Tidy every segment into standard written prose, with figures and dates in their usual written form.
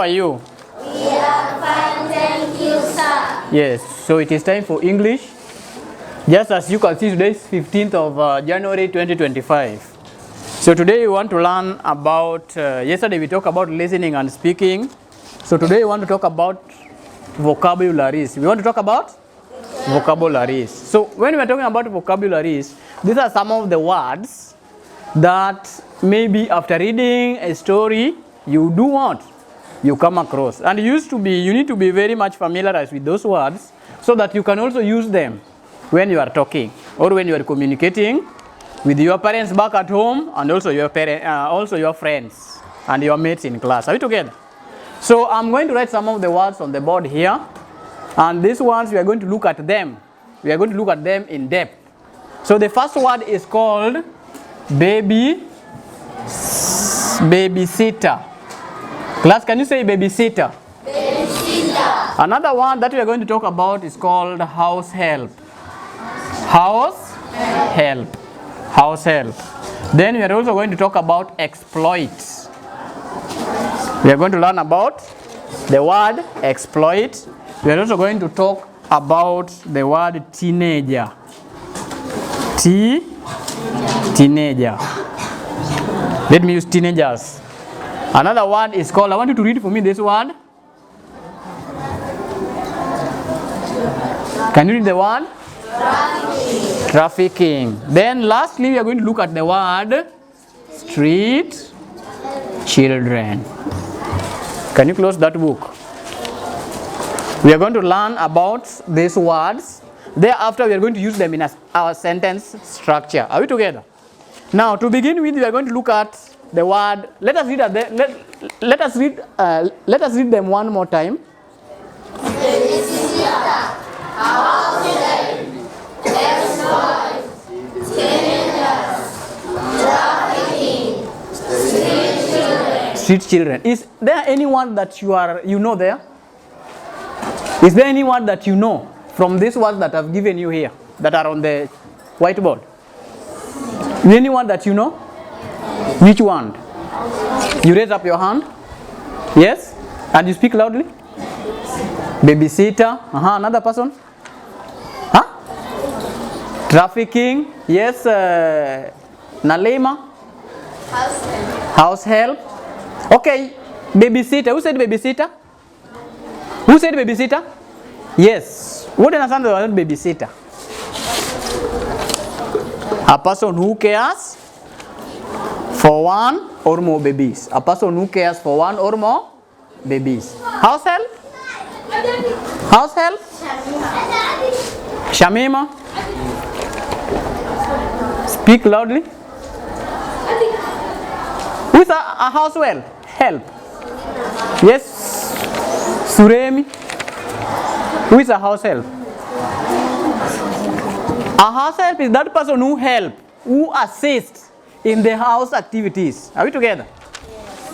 are you? We are fine, thank you, sir. Yes, so it is time for English. Just as you can see, today is 15th of January 2025. So today we want to learn about, yesterday we talked about listening and speaking. So today we want to talk about vocabularies. We want to talk about vocabularies. So when we are talking about vocabularies, these are some of the words that maybe after reading a story, you do what? You come across. And you need to be very much familiarized with those words so that you can also use them when you are talking or when you are communicating with your parents back at home and also your friends and your mates in class. Are we together? So I'm going to write some of the words on the board here. And these ones, we are going to look at them. We are going to look at them in depth. So the first word is called babysitter. Class, can you say babysitter? Babysitter. Another one that we are going to talk about is called house help. House help. House help. Then we are also going to talk about exploits. We are going to learn about the word exploit. We are also going to talk about the word teenager. Teenager. Let me use teenagers. Another word is called, I want you to read for me this word. Can you read the word? Trafficking. Then lastly, we are going to look at the word street children. Can you close that book? We are going to learn about these words. Thereafter, we are going to use them in our sentence structure. Are we together? Now, to begin with, we are going to look at the word. Let us read them one more time. Street children. Is there anyone that you know there? Is there anyone that you know from these words that I've given you here that are on the whiteboard? Anyone that you know? Which one? You raise up your hand. Yes? And you speak loudly. Babysitter. Another person? Huh? Trafficking. Yes. Nalema. House help. Okay. Babysitter. Who said babysitter? Who said babysitter? Yes. What do you understand the word babysitter? A person who cares for one or more babies. A person who cares for one or more babies. House help? House help? Shamima? Speak loudly. Who's a house help? Yes. Suremi? Who is a house help? A house help is that person who assists in the house activities. Are we together?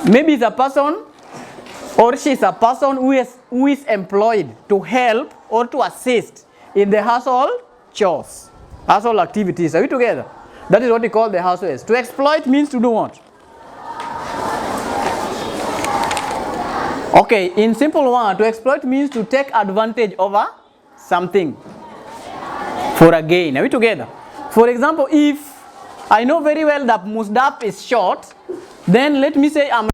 Maybe it's a person or she is a person who is employed to help or to assist in the household chores, household activities. Are we together? That is what we call the households. To exploit means to do what? Okay, in simple one, to exploit means to take advantage over something for a gain. Are we together? For example, if I know very well that Musdap is short, then let me say I'm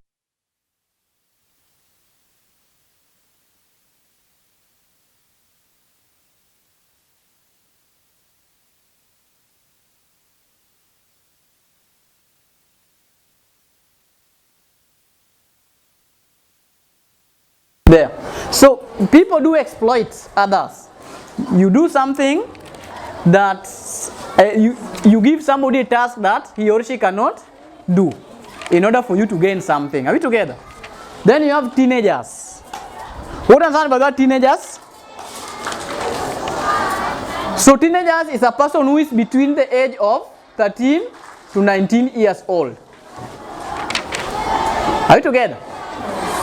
there. So people do exploit others. You do something that you give somebody a task that he or she cannot do in order for you to gain something. Are we together? Then you have teenagers. What do you understand about that, teenagers? So teenagers is a person who is between the age of 13 to 19 years old. Are we together?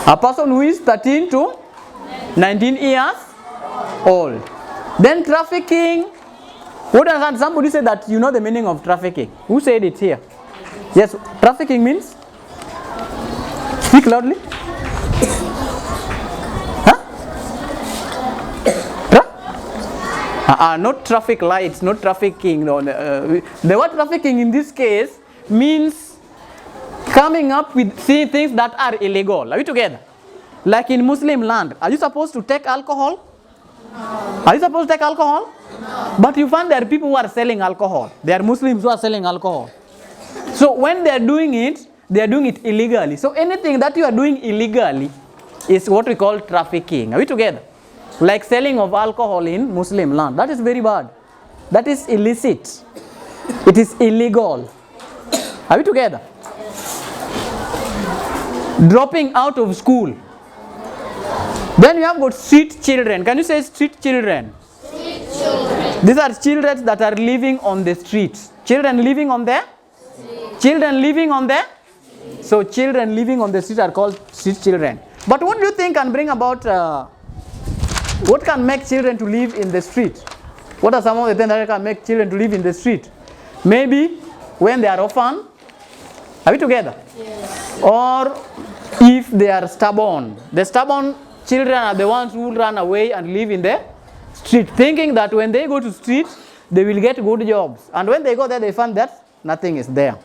A person who is 13 to 19 years old. Then trafficking. What does somebody say that you know the meaning of trafficking? Who said it here? Yes, trafficking means? Speak loudly. Not traffic lights, not trafficking. No, the word trafficking in this case means coming up with things that are illegal. Are we together? Like in Muslim land, are you supposed to take alcohol? No. Are you supposed to take alcohol? No. But you find there are people who are selling alcohol. There are Muslims who are selling alcohol. So when they are doing it illegally. So anything that you are doing illegally is what we call trafficking. Are we together? Like selling of alcohol in Muslim land. That is very bad. That is illicit. It is illegal. Are we together? Dropping out of school. Then you have got street children. Can you say street children? Street children. These are children that are living on the streets. Children living on the street. Children living on the street. So children living on the street are called street children. But what do you think can bring about, what can make children to live in the street? What are some of the things that can make children to live in the street? Maybe when they are orphan. Are we together? Yes. Or if they are stubborn. The stubborn children are the ones who run away and live in the street, thinking that when they go to street, they will get good jobs. And when they go there, they find that nothing is there.